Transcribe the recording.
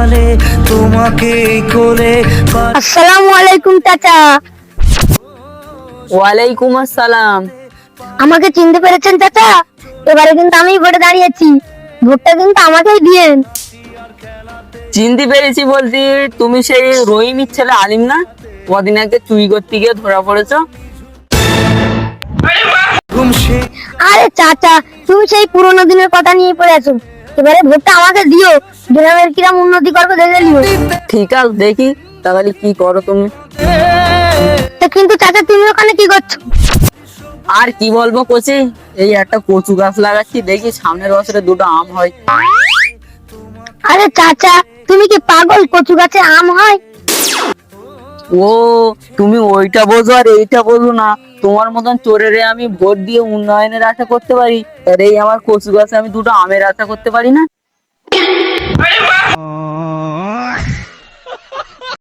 সকালে তোমাকে কোলে। আসসালামু আলাইকুম চাচা। ওয়ালাইকুম আসসালাম। আমাকে চিনতে পেরেছেন চাচা? এবারে কিন্তু আমি ভোটে দাঁড়িয়েছি, ভোটটা কিন্তু আমাকেই দিয়েন। চিনতে পেরেছি বলতে তুমি সেই রহিমের ছেলে আলিম না? কদিন আগে চুরি করতে গিয়ে ধরা পড়েছো। আরে চাচা, তুমি সেই পুরোনো দিনের কথা নিয়ে পড়ে আছো। এবারে ভোটটা আমাকে দিও, গ্রামের কিরম উন্নতি করবো দেখে নিও। ঠিক আছে, দেখি তাহলে কি করো তুমি। তা কিন্তু চাচা, তুমি ওখানে কি করছো? আর কি বলবো কোচি, এই একটা কচু গাছ লাগাচ্ছি, দেখি সামনের বছরে দুটো আম হয়। আরে চাচা, তুমি কি পাগল? কচু গাছে আম হয়? ও, তুমি ওইটা বোঝো আর এইটা বোঝো না। তোমার মতন চোরেরে আমি ভোট দিয়ে উন্নয়নের আশা করতে পারি, আর এই আমার কচু গাছে আমি দুটো আমের আশা করতে পারি না।